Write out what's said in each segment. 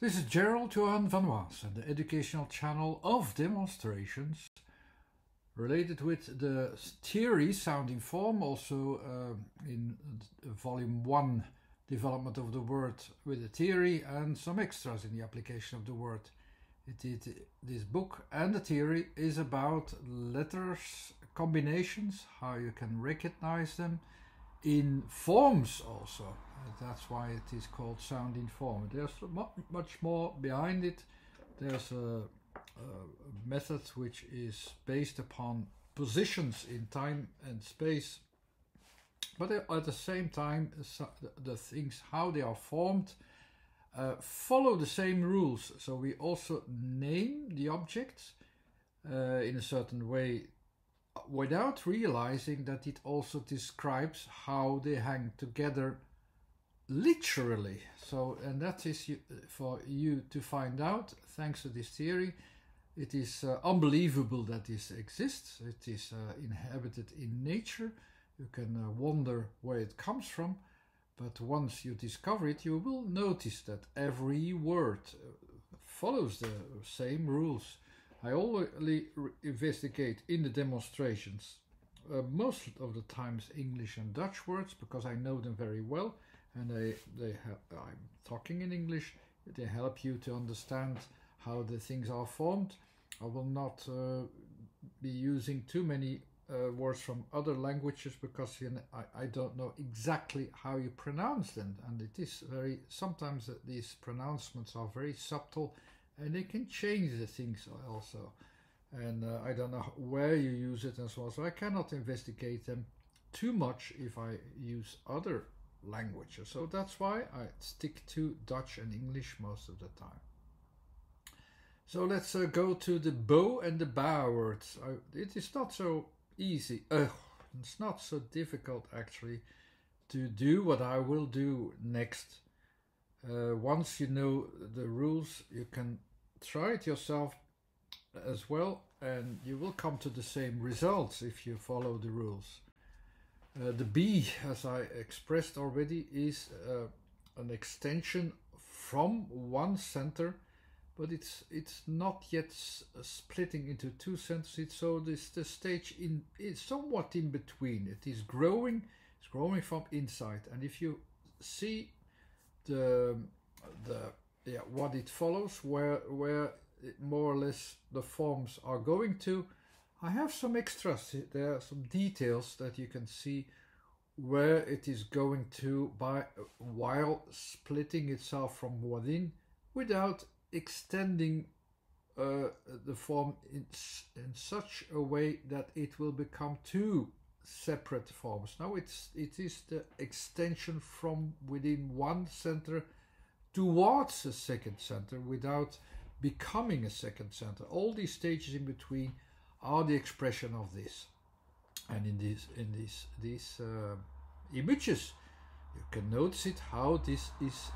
This is Gerald Johan van Waas and the educational channel of demonstrations related with the theory sounding form, also in volume 1 development of the word with the theory and some extras in the application of the word. This book and the theory is about letters combinations, how you can recognize them in forms also. That's why it is called sounding form. There's much more behind it. There's a method which is based upon positions in time and space, but at the same time the things how they are formed follow the same rules. So we also name the objects in a certain way without realizing that it also describes how they hang together literally. So, and that is for you to find out thanks to this theory. It is unbelievable that this exists. It is inhabited in nature. You can wonder where it comes from, but once you discover it, you will notice that every word follows the same rules. I only investigate in the demonstrations most of the times English and Dutch words because I know them very well, and I'm talking in English. They help you to understand how the things are formed. I will not be using too many words from other languages because I don't know exactly how you pronounce them, and it is very sometimes these pronouncements are very subtle and they can change the things also, and I don't know where you use it and so on, so I cannot investigate them too much if I use other languages. So that's why I stick to Dutch and English most of the time. So let's go to the bow and the bow words. It is not so easy. It's not so difficult actually to do what I will do next. Once you know the rules, you can try it yourself as well, and you will come to the same results if you follow the rules. The B, as I expressed already, is an extension from one center, but it's not yet splitting into two centers. So the stage is somewhat in between. It is growing. It's growing from inside, and if you see what it follows, where more or less the forms are going to, I have some extras. There are some details that you can see where it is going to while splitting itself from within without extending the form in such a way that it will become two separate forms. Now it is the extension from within one center towards a second center without becoming a second center. All these stages in between are the expression of this. And in these images, you can notice it how this is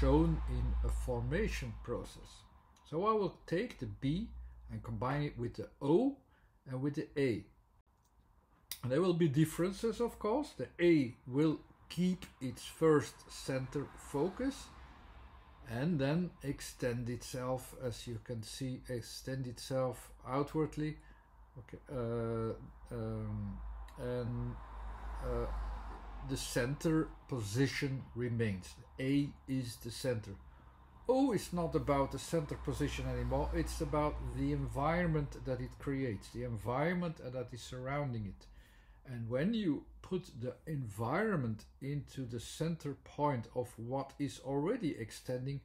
shown in a formation process. So I will take the B and combine it with the O and with the A. And there will be differences, of course. The A will keep its first center focus and then extend itself, as you can see, extend itself outwardly. Okay, the center position remains. A is the center. O is not about the center position anymore. It's about the environment that it creates, the environment that is surrounding it. And when you put the environment into the center point of what is already extending,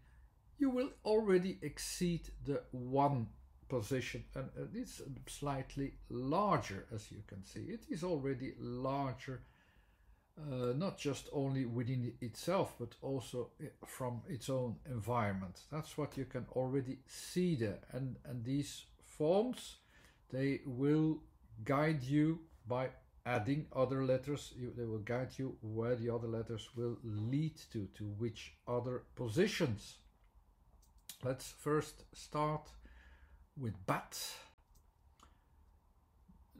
you will already exceed the one position, and it's slightly larger, as you can see. It is already larger, not just only within itself, but also from its own environment. That's what you can already see there. And these forms, they will guide you by adding other letters. They will guide you where the other letters will lead to which other positions. Let's first start with bat.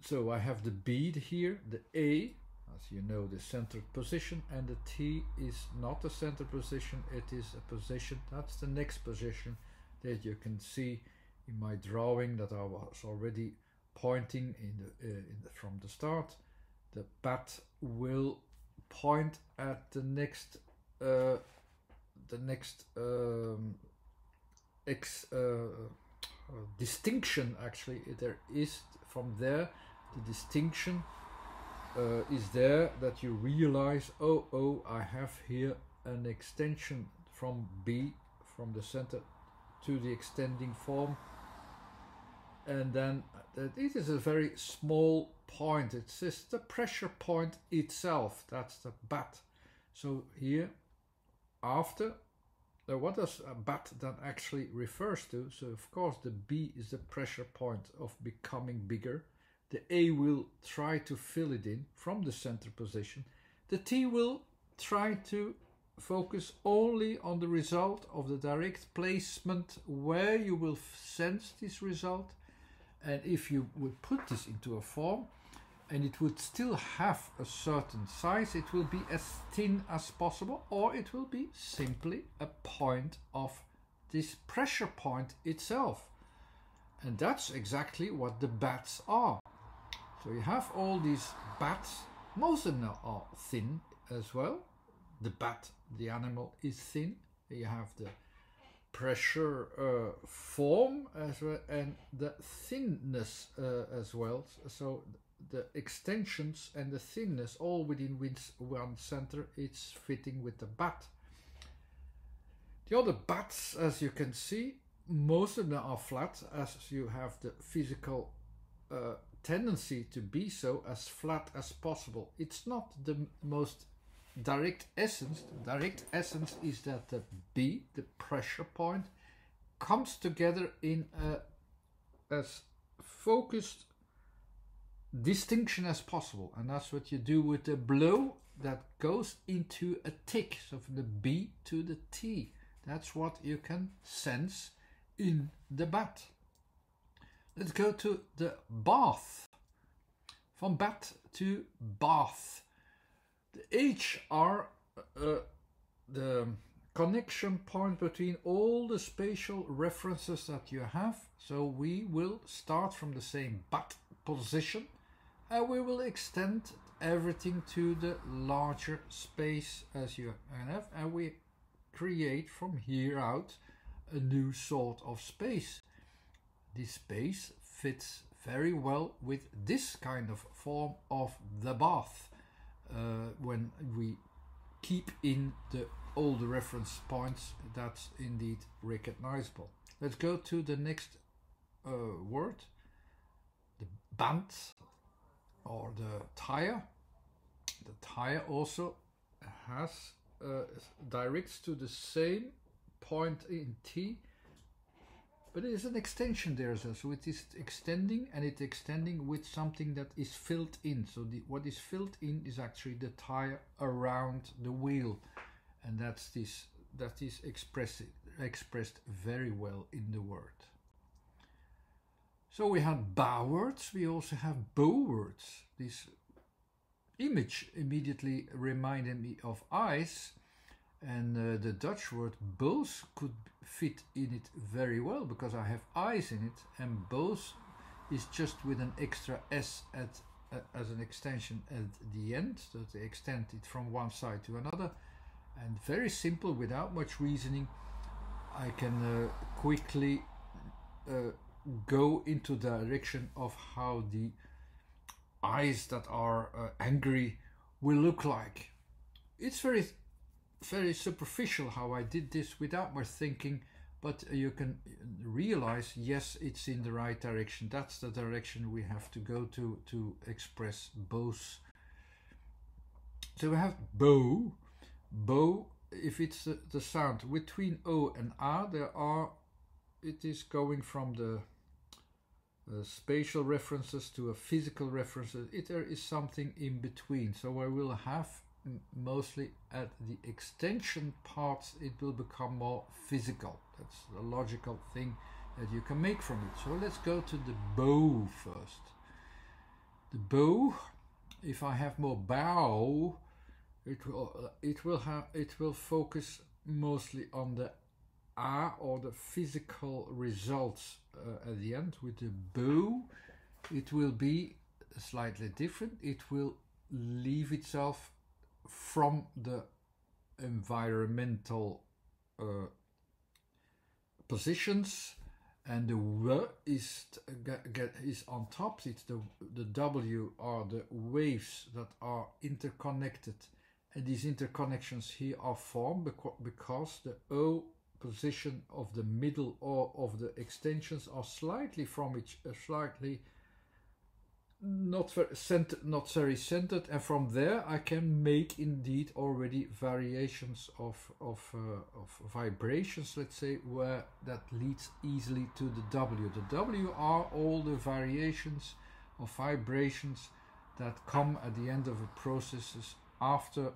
So I have the B here, the A, as you know, the centered position, and the T is not a centered position, it is a position, that's the next position that you can see in my drawing that I was already pointing from the start. The bat will point at the next distinction. Actually, there is from there the distinction is there, that you realize, oh, I have here an extension from B, from the center to the extending form, and then it is a very small point. It's just the pressure point itself, that's the bat. So here, after, what does a bat then actually refers to? So of course the B is the pressure point of becoming bigger. The A will try to fill it in from the center position. The T will try to focus only on the result of the direct placement where you will sense this result. And if you would put this into a form and it would still have a certain size, it will be as thin as possible, or it will be simply a point of this pressure point itself. And that's exactly what the bats are. So you have all these bats, most of them are thin as well. The bat, the animal, is thin. You have the pressure form as well, and the thinness as well. So the extensions and the thinness all within one center, it's fitting with the bat. The other bats, as you can see, most of them are flat, as you have the physical tendency to be so, as flat as possible. It's not the most direct essence. The direct essence is that the B, the pressure point, comes together in a as focused distinction as possible, and that's what you do with the blow that goes into a tick. So from the B to the T, that's what you can sense in the bat. Let's go to the bath. From bat to bath. The H are the connection point between all the spatial references that you have. So we will start from the same bat position and we will extend everything to the larger space as you have, and we create from here out a new sort of space. This space fits very well with this kind of form of the bath when we keep in all the reference points. That's indeed recognizable. Let's go to the next word, the band or the tire. The tire also has directs to the same point in T, but it is an extension there as well. So it is extending, and it's extending with something that is filled in. So what is filled in is actually the tire around the wheel, and that is expressed very well in the word. So we have bow words, we also have bow words. This image immediately reminded me of eyes, and the Dutch word BOOS could fit in it very well because I have eyes in it, and BOOS is just with an extra S as an extension at the end, so to extend it from one side to another. And very simple, without much reasoning, I can quickly go into the direction of how the eyes that are angry will look like. It's very superficial how I did this without much thinking, but you can realize, yes, it's in the right direction. That's the direction we have to go to express BOOS. So we have bow. Bow, if it's the sound between O and A, it is going from the spatial references to a physical references. There is something in between. So I will have mostly at the extension parts, it will become more physical. That's the logical thing that you can make from it. So let's go to the bow first. The bow if I have more bow, it will focus mostly on the A, or the physical results at the end. With the bow, it will be slightly different. It will leave itself from the environmental positions, and the W is on top. It's the W are the waves that are interconnected, and these interconnections here are formed because the O position of the middle or of the extensions are slightly from each slightly not very centered, and from there I can make indeed already variations of vibrations, let's say, where that leads easily to the W. The W are all the variations of vibrations that come at the end of a process after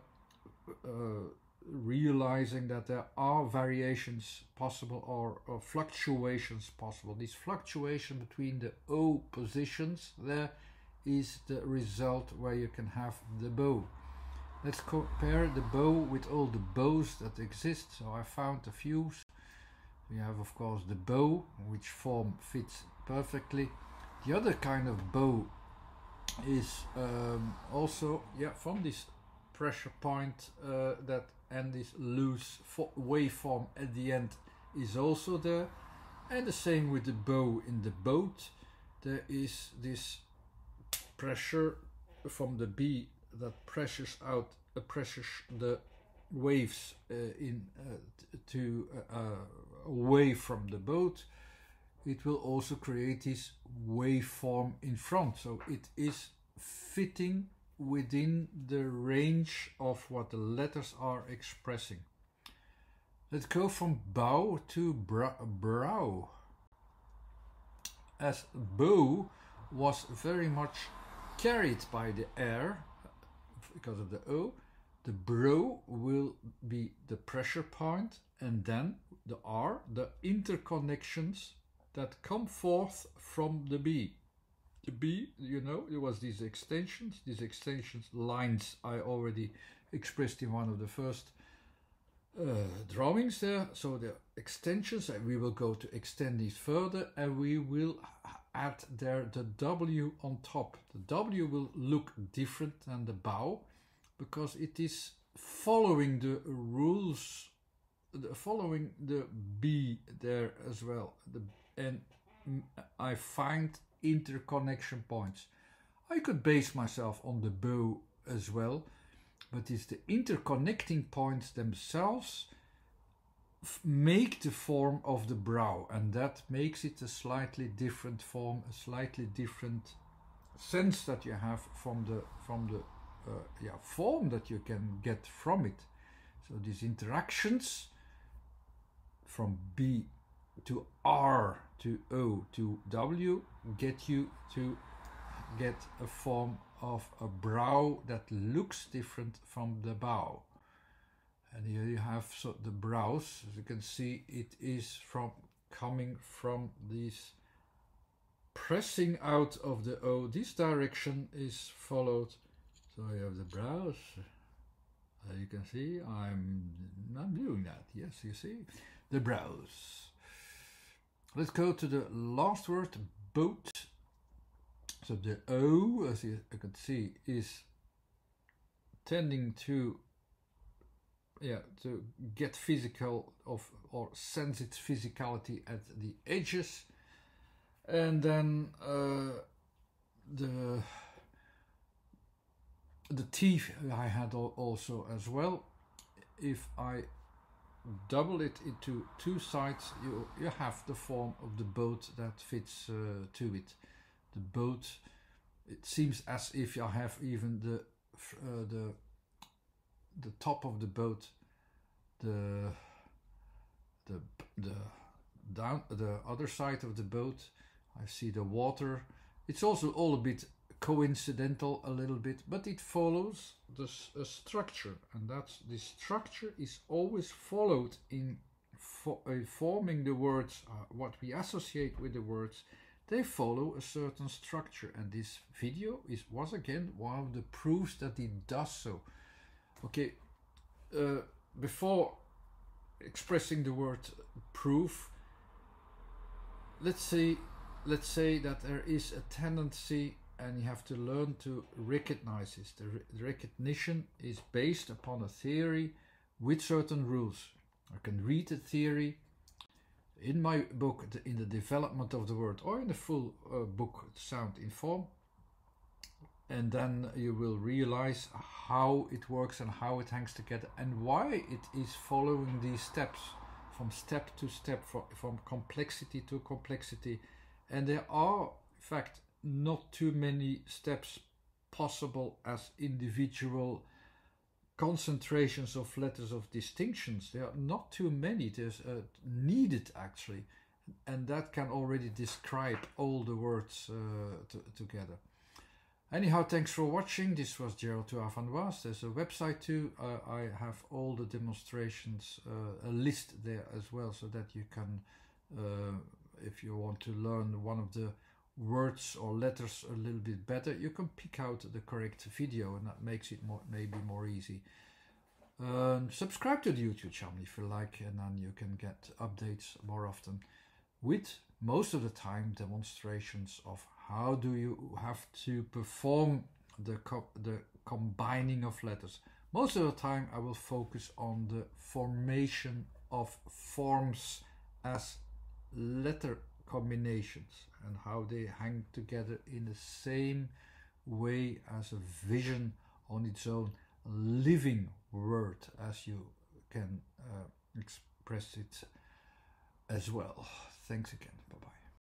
realizing that there are variations possible, or fluctuations possible. This fluctuation between the O positions there is the result where you can have the bow. Let's compare the bow with all the bows that exist. So I found a few. We have, of course, the bow, which form fits perfectly. The other kind of bow is also from this pressure point that, and this loose waveform at the end is also there. And the same with the bow in the boat. There is this pressure from the B that pressures the waves away from the boat. It will also create this waveform in front, so it is fitting within the range of what the letters are expressing. Let's go from bow to brow. As bow was very much carried by the air because of the O, the brow will be the pressure point, and then the R, the interconnections that come forth from the B. The B, there was these extensions lines I already expressed in one of the first drawings there. So the extensions, and we will go to extend these further, and we will add there the W on top. The W will look different than the bow because it is following the rules, following the B there as well. And I find interconnection points. I could base myself on the bow as well, but it's the interconnecting points themselves make the form of the brow, and that makes it a slightly different form, a slightly different sense that you have from the form that you can get from it. So these interactions from B to R to O to W get you to get a form of a brow that looks different from the bow. And here you have the brows. As you can see, it is coming from this pressing out of the O. This direction is followed. So you have the brows. As you can see, I'm doing that. Yes, you see the brows. Let's go to the last word, boat. So the O, as you can see, is tending to get physical or sense its physicality at the edges, and then the T I had also as well. If I double it into two sides, you have the form of the boat that fits to it. The boat, it seems as if you have even the top of the boat, the other side of the boat. I see the water. It's also all a bit coincidental, a little bit, but it follows the structure, and the structure is always followed in forming the words, what we associate with the words. they follow a certain structure, and this video was again one of the proofs that it does so. Okay, before expressing the word proof, let's say that there is a tendency, and you have to learn to recognize this. The recognition is based upon a theory with certain rules. I can read the theory in my book, in the development of the word, or in the full book, Sound in Form, and then you will realize how it works and how it hangs together and why it is following these steps from step to step, from complexity to complexity. And there are, in fact, not too many steps possible as individual concentrations of letters of distinctions. There are not too many. There's needed actually, and that can already describe all the words together. Anyhow, thanks for watching. This was Gerald van Waas. There's a website too. I have all the demonstrations, a list there as well, so that you can, if you want to learn one of the words or letters a little bit better, you can pick out the correct video, and that makes it maybe more easy. Subscribe to the YouTube channel if you like, and then you can get updates more often, with most of the time demonstrations of how do you have to perform the combining of letters. Most of the time I will focus on the formation of forms as letter combinations and how they hang together in the same way as a vision on its own, living word, as you can express it as well. Thanks again. Bye-bye.